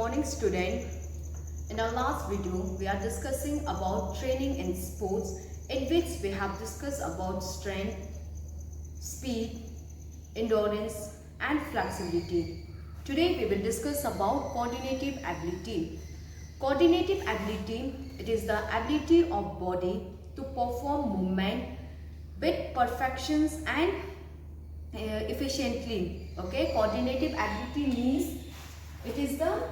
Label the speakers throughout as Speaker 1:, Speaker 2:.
Speaker 1: morning student. In our last video, we are discussing about training in sports, in which we have discussed about strength, speed, endurance and flexibility. Today we will discuss about coordinative ability. Coordinative ability, it is the ability of body to perform movement with perfections and efficiently. Okay, coordinative ability means it is the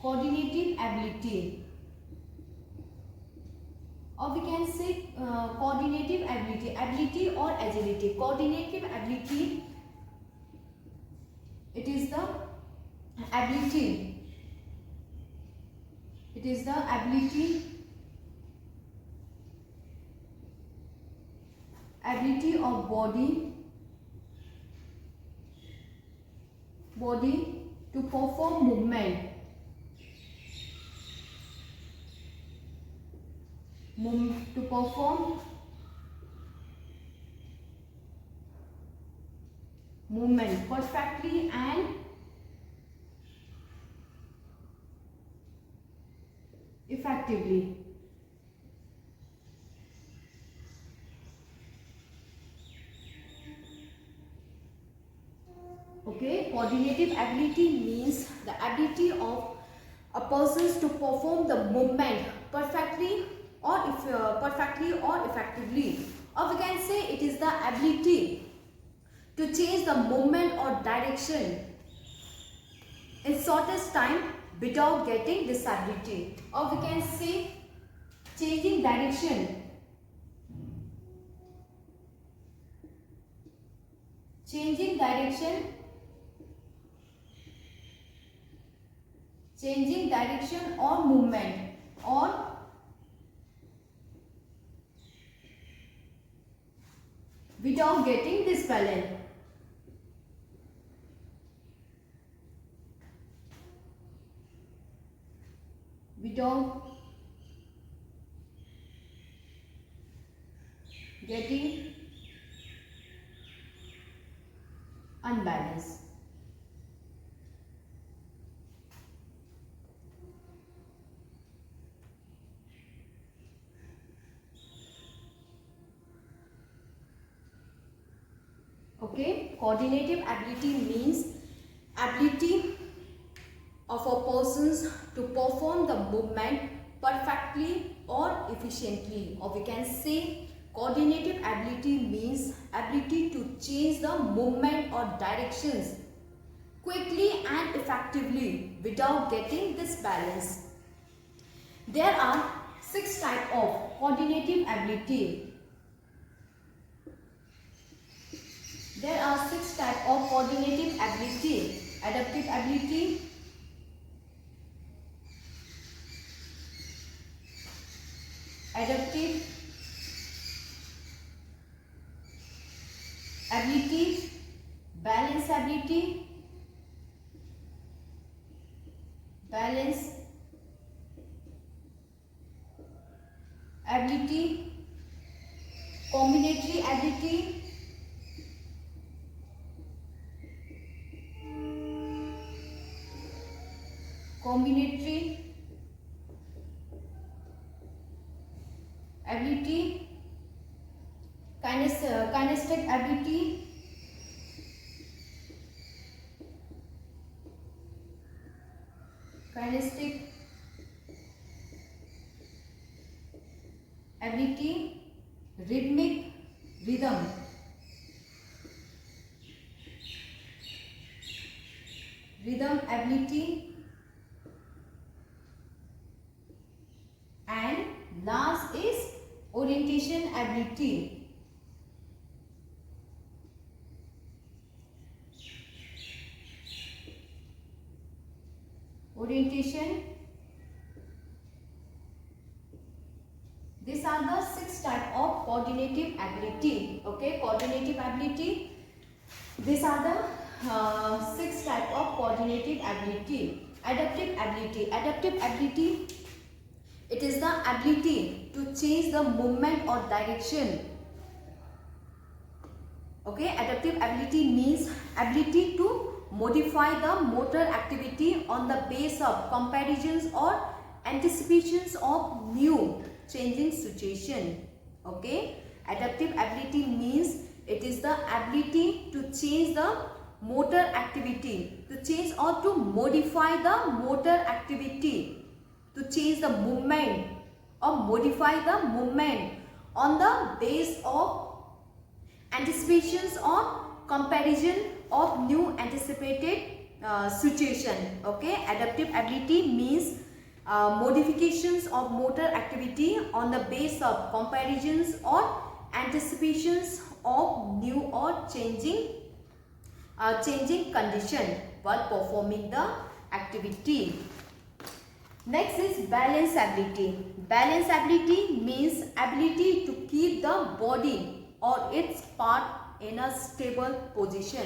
Speaker 1: coordinative ability, or we can say coordinative ability or agility. Coordinative ability, it is the ability of body to perform movement perfectly and effectively. Okay, coordinative ability means the ability of a person to perform the movement perfectly or effectively, or we can say it is the ability to change the movement or direction in shortest time without getting disability, or we can say changing direction or movement or without getting disbalance. Without getting unbalanced. Okay, coordinative ability means ability of a person to perform the movement perfectly or efficiently, or we can say coordinative ability means ability to change the movement or directions quickly and effectively without getting disbalance. There are 6 types of coordinative ability. There are 6 types of coordinative ability: adaptive ability, balance ability, combinatory ability, kinesthetic ability, rhythm ability, and last is orientation ability. These are the 6 types of coordinative ability. Okay, coordinative ability. These are the 6 types of coordinative ability. Adaptive ability. It is the ability to change the movement or direction Okay, adaptive ability means ability to modify the motor activity on the base of comparisons or anticipations of new changing situation. Okay, adaptive ability means it is the ability to change the motor activity, to change or to modify the motor activity, to change the movement or modify the movement on the base of anticipations or comparison of new anticipated situation. Okay, adaptive ability means modifications of motor activity on the base of comparisons or anticipations of new or changing condition while performing the activity. Next is balance ability. Balance ability means ability to keep the body or its part in a stable position.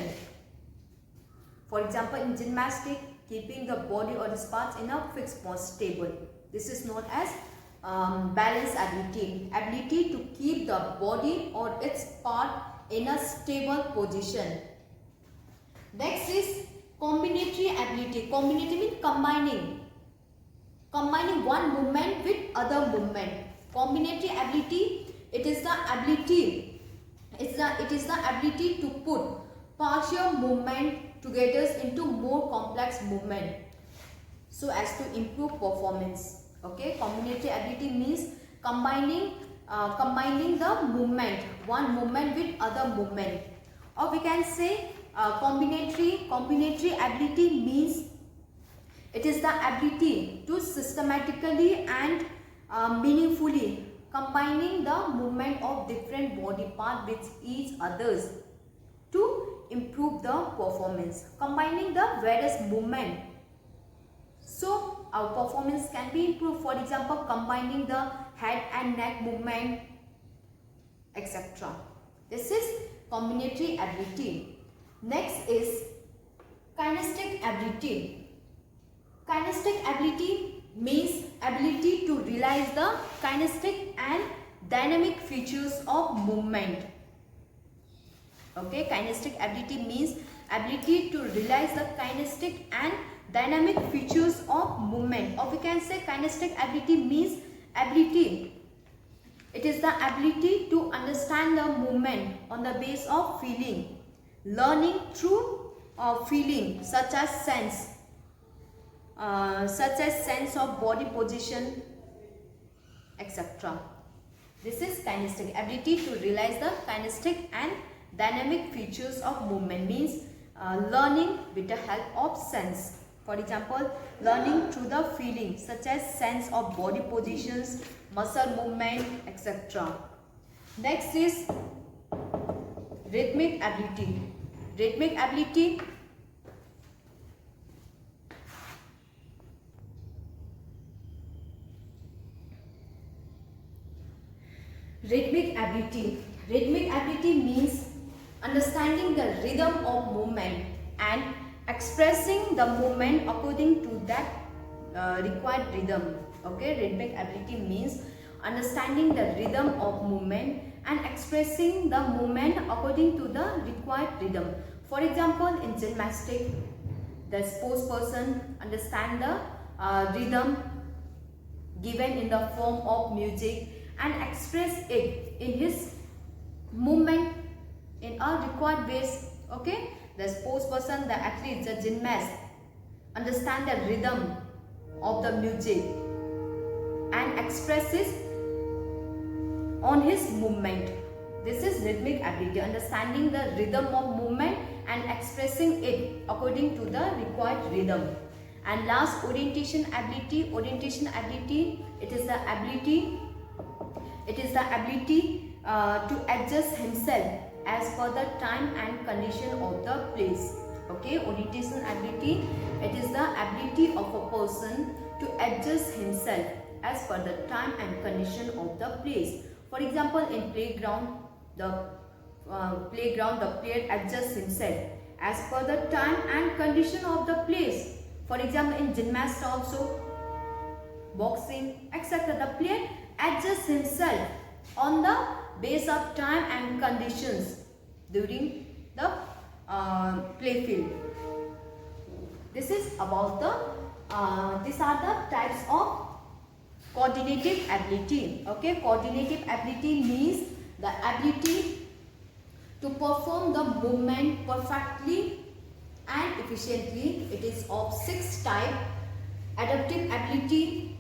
Speaker 1: For example, in gymnastics, keeping the body or its parts in a fixed position, stable. This is known as balance ability. Ability to keep the body or its part in a stable position. Next is combinatory ability. Combinatory means combining one movement with other movement. Combinatory ability, it is the ability to put partial movement together into more complex movement so as to improve performance. Okay, combinatory ability means combining the movement, one movement with other movement, or we can say combinatory ability means it is the ability to systematically and meaningfully combining the movement of different body parts with each others to improve the performance. Combining the various movement so our performance can be improved. For example, combining the head and neck movement, etc. This is combinatory ability. Next is kinesthetic ability. Kinesthetic ability means ability to realize the kinetic and dynamic features of movement. Okay, kinesthetic ability means ability to realize the kinetic and dynamic features of movement, or we can say kinesthetic ability means ability. It is the ability to understand the movement on the base of feeling, learning through feeling such as sense of body position, etc. This is kinesthetic ability to realize the kinetic and dynamic features of movement, means learning with the help of sense. For example, learning through the feeling such as sense of body positions, muscle movement, etc. Next is rhythmic ability. Rhythmic ability means understanding the rhythm of movement and expressing the movement according to that required rhythm. Okay, rhythmic ability means understanding the rhythm of movement and expressing the movement according to the required rhythm. For example, in gymnastics, the sports person understand the rhythm given in the form of music and express it in his movement in a required ways. Okay, the sports person, the athlete, the gymnast understand the rhythm of the music and expresses on his movement. This is rhythmic ability, understanding the rhythm of movement and expressing it according to the required rhythm. And last, orientation ability. Orientation ability, it is the ability to adjust himself as per the time and condition of the place. Okay, orientation ability, it is the ability of a person to adjust himself as per the time and condition of the place. For example, in playground, the player adjusts himself as per the time and condition of the place. For example, in gymnastics also, boxing, etc. the player adjusts himself on the base of time and conditions during the play field. This is about the these are the types of coordinative ability. Okay, coordinative ability means the ability to perform the movement perfectly and efficiently. It is of 6 types: adaptive ability,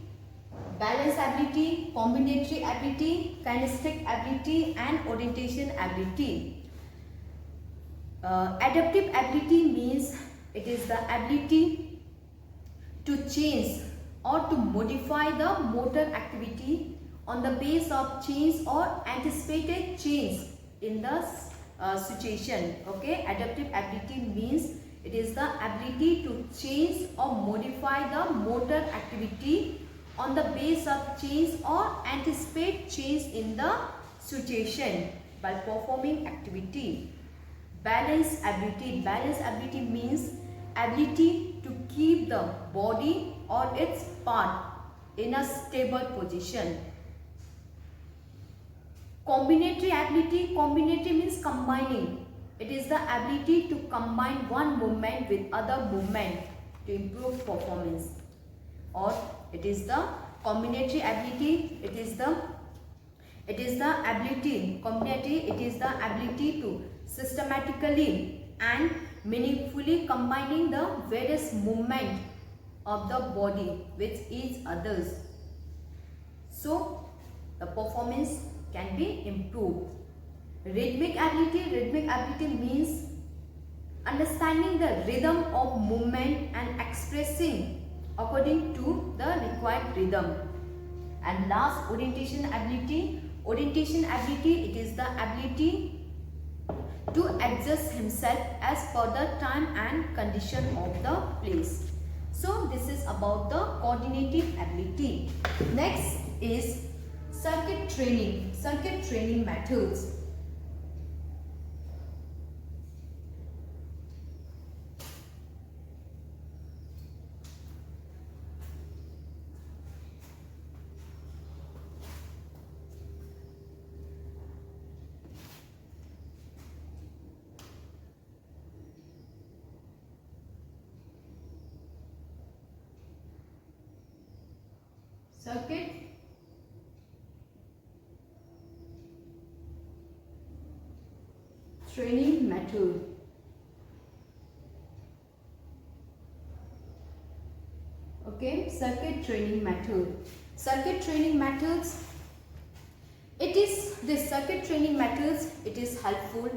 Speaker 1: balance ability, combinatory ability, kinesthetic ability, and orientation ability. Adaptive ability means it is the ability to change or to modify the motor activity on the basis of change or anticipated change in the situation. Okay, adaptive ability means it is the ability to change or modify the motor activity on the basis of change or anticipate change in the situation by performing activity. Balance ability. Balance ability means ability to keep the body or its part in a stable position. Combinatory ability. Combinatory means combining. It is the ability to combine one movement with other movement to improve performance. Or it is the combinatory ability. It is the ability. Combinatory. It is the ability to systematically and meaningfully combining the various movements of the body with each others, so the performance can be improved. Rhythmic ability. Rhythmic ability means understanding the rhythm of movement and expressing according to the required rhythm. And last, orientation ability. Orientation ability, it is the ability to adjust himself as per the time and condition of the place. So this is about the coordinative ability. Next is circuit training. Circuit training methods. Circuit training method. Okay, circuit training method. Circuit training methods. It is this circuit training methods. It is helpful.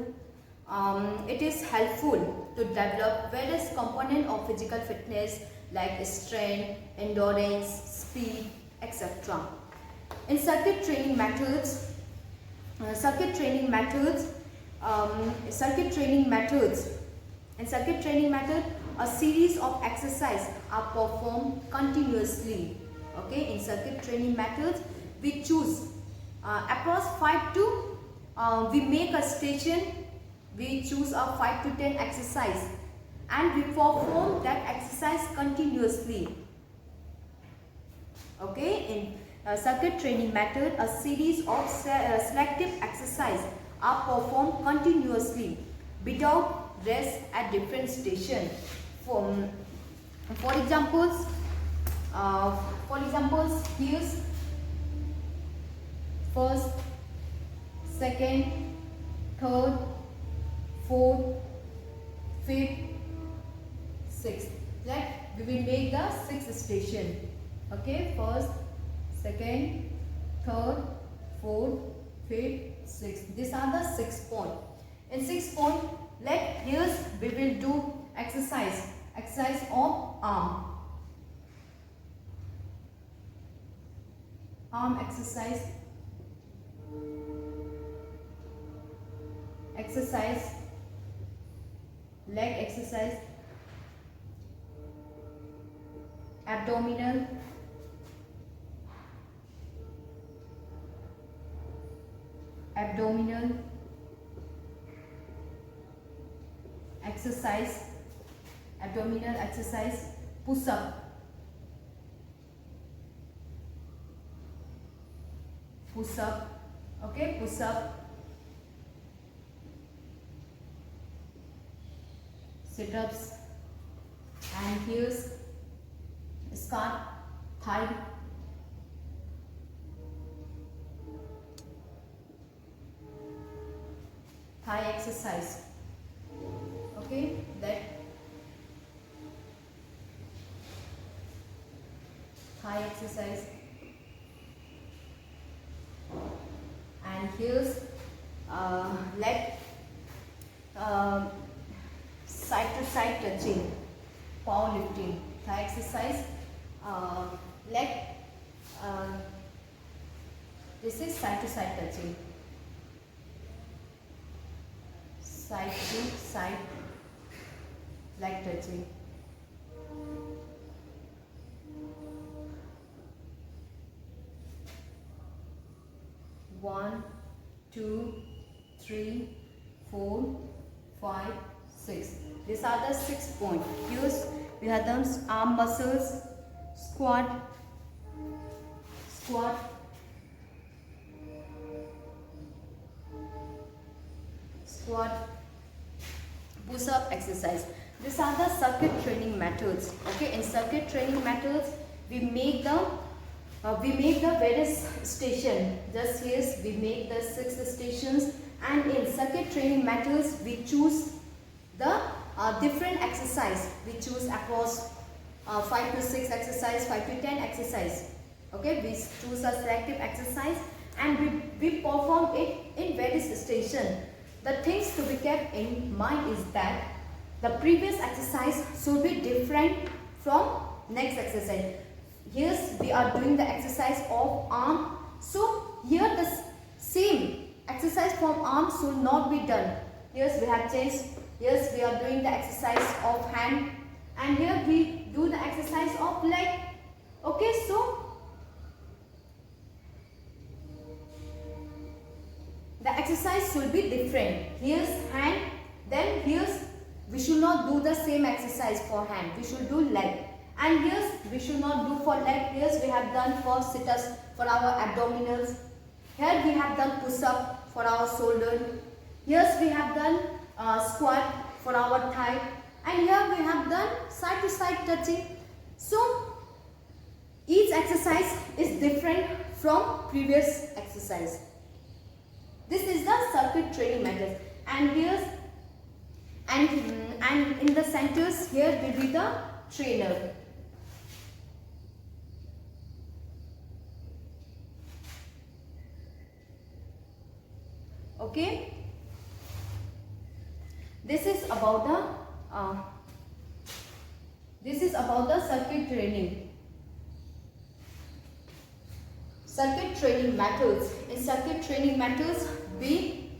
Speaker 1: It is helpful to develop various components of physical fitness like strength, endurance, speed, etc. In circuit training methods, in circuit training method, a series of exercises are performed continuously. Okay, in circuit training methods, we choose approx 5 to we make a station. We choose a 5 to 10 exercise and we perform that exercise continuously. Okay, in circuit training method, a series of selective exercises are performed continuously without rest at different stations. For examples, here's first, second, third, fourth, fifth, sixth. Right? We will make the sixth station. Okay, first, second, third, fourth, fifth, sixth. These are the 6 points. In 6 points, here's we will do exercise of arm. Arm exercise. Leg exercise. Abdominal. Exercise. Abdominal exercise. Push up. Okay, push up. sit-ups, and here's squat, thigh, exercise. Okay, that thigh exercise, and here's leg side to side touching, power lifting, thigh exercise, leg this is side to side touching, side to side leg touching. One, two, three, 4, 5, 6. These are the 6 points. Here's we have done arm muscles, squat, push up exercise. These are the circuit training methods. Okay, in circuit training methods, we make the various station. Just here we make the 6 stations, and in circuit training methods we choose the different exercise. We choose across 5 to 6 exercise, 5 to 10 exercise. Okay, we choose a selective exercise and we perform it in various station. The things to be kept in mind is that the previous exercise should be different from next exercise. Here we are doing the exercise of arm, so here the same exercise from arm should not be done. Here we have changed. Here we are doing the exercise of hand, and here we do the exercise of leg. Okay, so the exercise should be different. Here's hand, then here's we should not do the same exercise for hand. We should do leg. And here's we should not do for leg. Here's we have done for sit-ups for our abdominals. Here we have done push-up for our shoulder. Here's we have done squat for our thigh. And here we have done side to side touching. So each exercise is different from previous exercise. This is the circuit training method. And here's and in the centers here will be the trainer. Okay, this is about the circuit training. Circuit training methods. In circuit training methods, we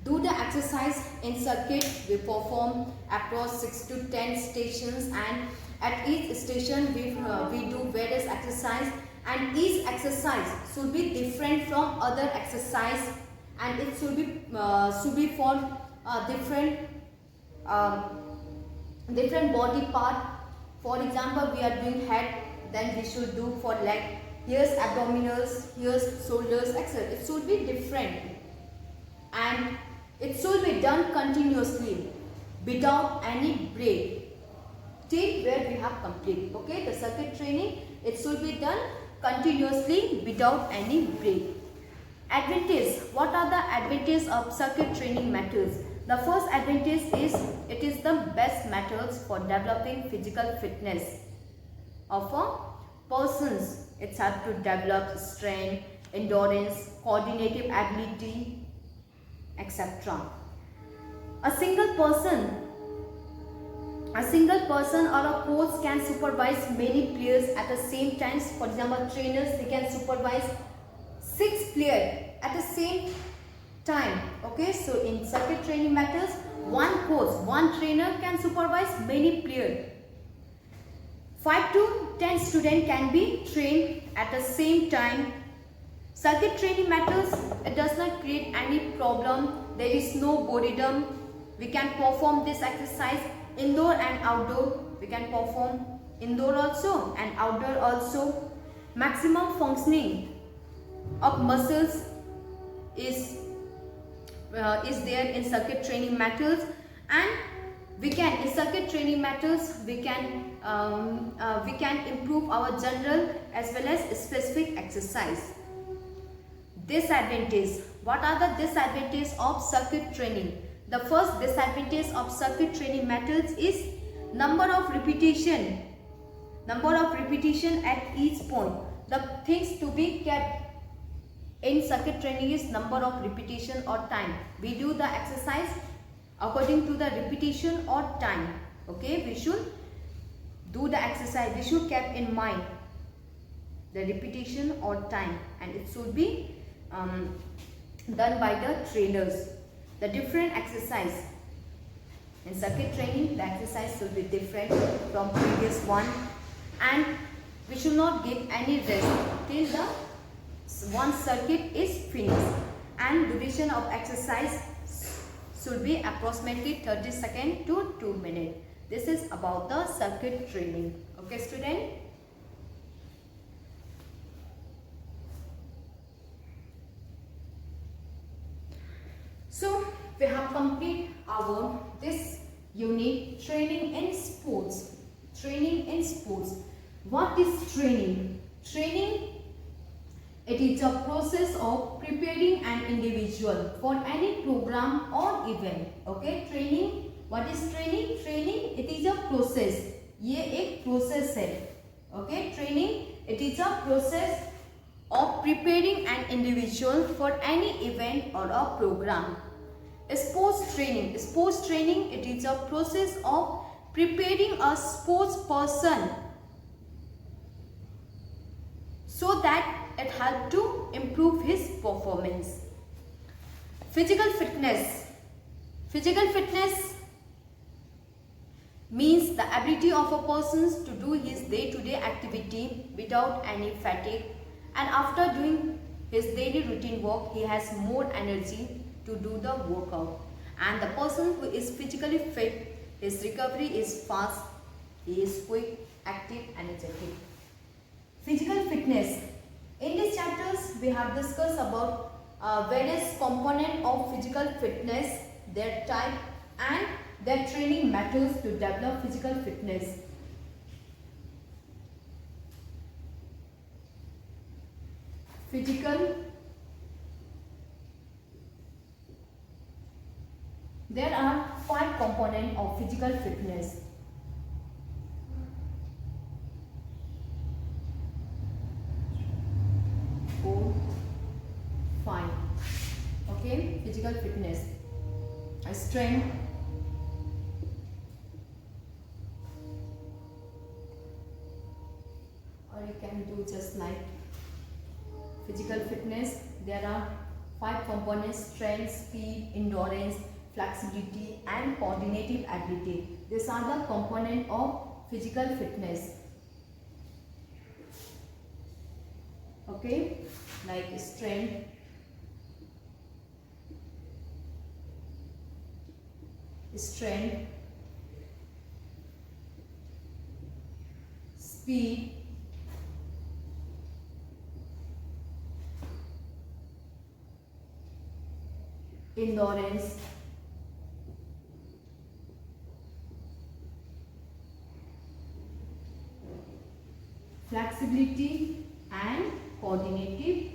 Speaker 1: do the exercise in circuit. We perform across 6 to 10 stations, and at each station we do various exercise, and each exercise should be different from other exercise, and it should be for different body part. For example, we are doing head, then we should do for leg. Here's abdominals, here's shoulders, etc. It should be different, and it should be done continuously without any break till where we have complete. Okay, the circuit training, it should be done continuously without any break. Advantage. What are the advantages of circuit training methods? The first advantage is it is the best methods for developing physical fitness of a persons. It helps to develop strength, endurance, coordinative ability, etc. A single person or a coach can supervise many players at the same time. For example, trainers, they can supervise 6 players at the same time. Okay, so in circuit training methods, one coach, one trainer can supervise many players. 5 to 10 students can be trained at the same time. Circuit training methods, it does not create any problem. There is no boredom. We can perform this exercise indoor and outdoor. We can perform indoor also and outdoor also. Maximum functioning of muscles is there in circuit training methods, and we can, in circuit training methods, we can improve our general as well as specific exercise. Disadvantage. What are the disadvantages of circuit training? The first disadvantage of circuit training methods is number of repetition. Number of repetition at each point. The things to be kept in circuit training is number of repetition or time. We do the exercise according to the repetition or time. Okay, we should do the exercise. We should keep in mind the repetition or time, and it should be done by the trainers. The different exercise in circuit training, the exercise should be different from previous one, and we should not give any rest till the one circuit is finished, and duration of exercise should be approximately 30 seconds to 2 minutes. This is about the circuit training. Okay, student? So we have completed our this unit, training in sports. Training in sports. What is training? Training, it is a process of preparing an individual for any program or event. Okay, training. What is training? Training, it is a process. ये एक process है. Okay, training, it is a process of preparing an individual for any event or a program. Sports training. Sports training, it is a process of preparing a sports person so that it helps to improve his performance. Physical fitness. Physical fitness means the ability of a person to do his day-to-day activity without any fatigue, and after doing his daily routine work, he has more energy to do the workout. And the person who is physically fit, his recovery is fast, he is quick, active, energetic. Physical fitness. In these chapters, we have discussed about various components of physical fitness, their type and their training methods to develop physical fitness. Physical. There are 5 components of physical fitness. Okay, physical fitness. Strength, or you can do just like physical fitness. There are 5 components: strength, speed, endurance, flexibility and coordinative ability. These are the components of physical fitness. Okay, like strength, speed, endurance, flexibility and coordinative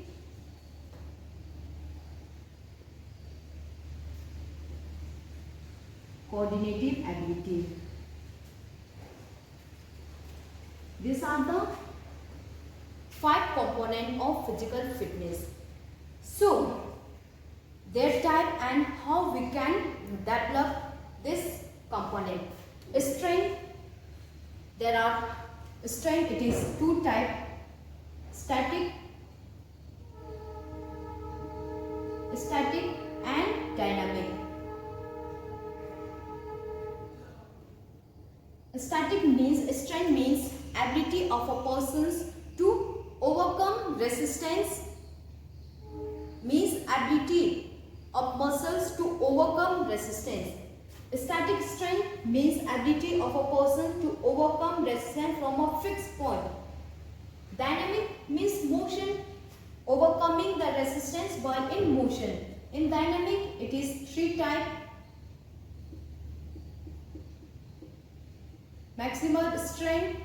Speaker 1: ability. These are the 5 components of physical fitness. So, their type and how we can develop this component. Strength, there are strength, it is 2 types: static and dynamic. Static means, strength means ability of a person to overcome resistance, means ability of muscles to overcome resistance. Static strength means ability of a person to overcome resistance from a fixed point. Dynamic means motion, overcoming the resistance while in motion. In dynamic, it is 3 types: maximal strength,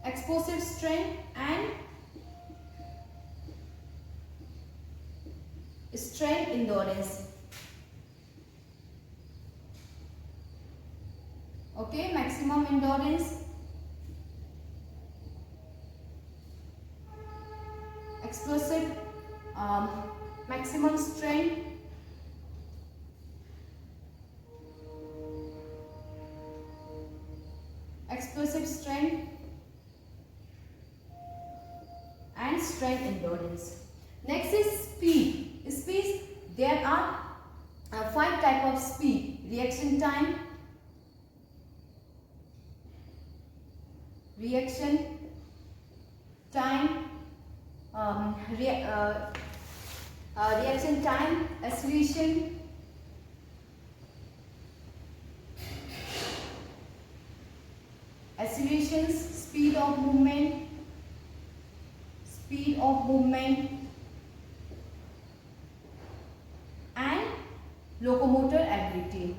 Speaker 1: explosive strength and strength endurance. Okay, maximum endurance, explosive, maximum strength, explosive strength and strength endurance. Next is speed. Speed, there are 5 types of speed: reaction time, reaction time, acceleration, speed of movement, and locomotor ability.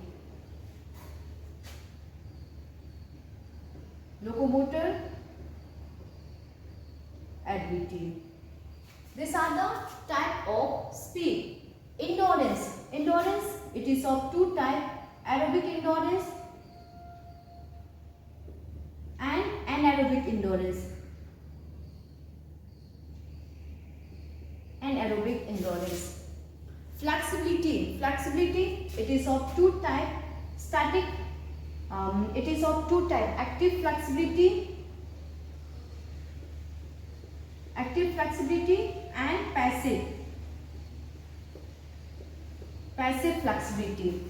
Speaker 1: These are the type of speed. Endurance, it is of 2 types: aerobic endurance and anaerobic endurance. Flexibility, it is of 2 types: static, it is of 2 types: active flexibility and passive flexibility.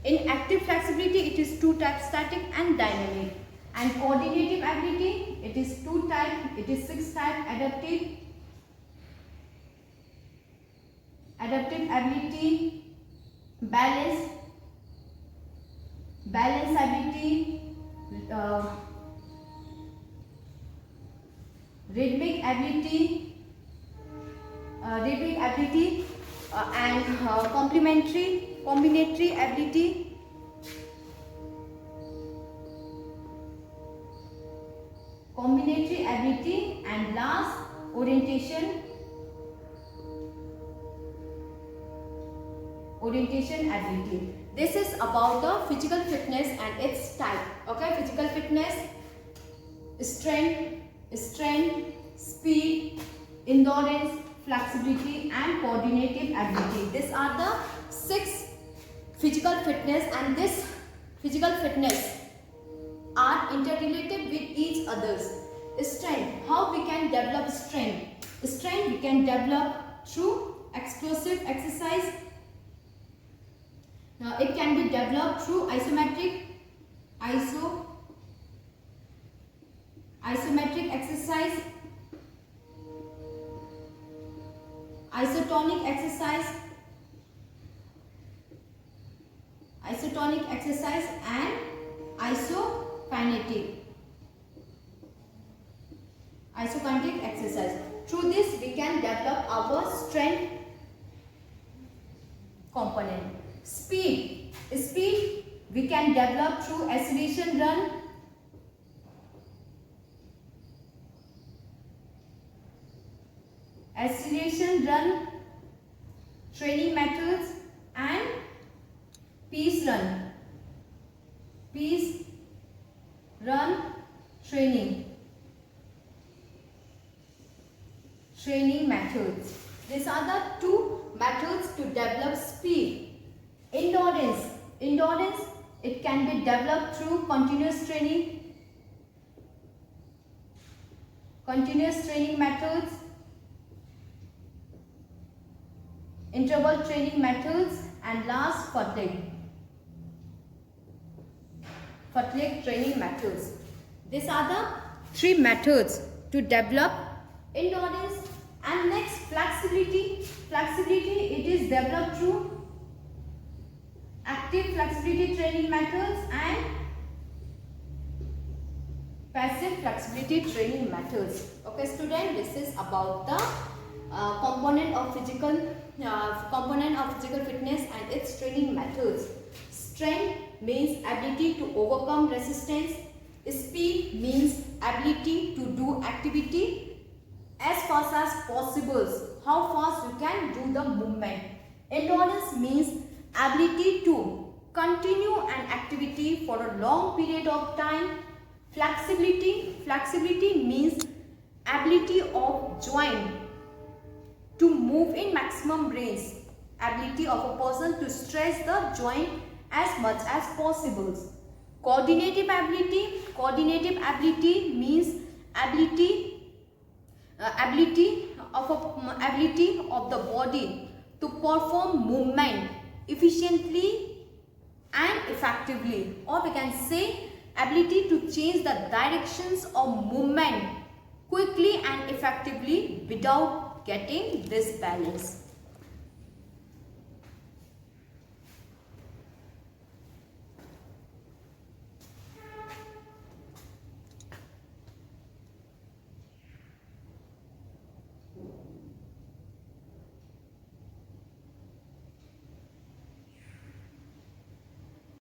Speaker 1: In active flexibility, it is 2 types: static and dynamic. And coordinative ability, it is 2 types, it is 6 types: adaptive ability, balance ability, rhythmic ability, and combinatory ability, and last, orientation ability. This is about the physical fitness and its type. Okay, physical fitness: strength, speed, endurance, flexibility and coordinative ability. These are the 6 physical fitness, and this physical fitness are interrelated with each others. Strength, how we can develop strength? Strength we can develop through explosive exercise. Now it can be developed through isometric exercise, isotonic exercise and isokinetic exercise. Through this we can develop our strength component. Speed we can develop through acceleration run, training methods and peace run training methods. These are the 2 methods to develop speed. Endurance, it can be developed through continuous training methods, interval training methods, and last, fatigue training methods. These are the 3 methods to develop endurance. And next, flexibility, it is developed through active flexibility training methods and passive flexibility training methods. Okay student, this is about the component of physical fitness and its training methods. Strength means ability to overcome resistance. Speed means ability to do activity as fast as possible. How fast you can do the movement. Endurance means ability to continue an activity for a long period of time. Flexibility means ability of joint to move in maximum range. Ability of a person to stretch the joint as much as possible. Coordinative ability means ability of the body to perform movement efficiently and effectively, or we can say ability to change the directions of movement quickly and effectively without getting disbalanced.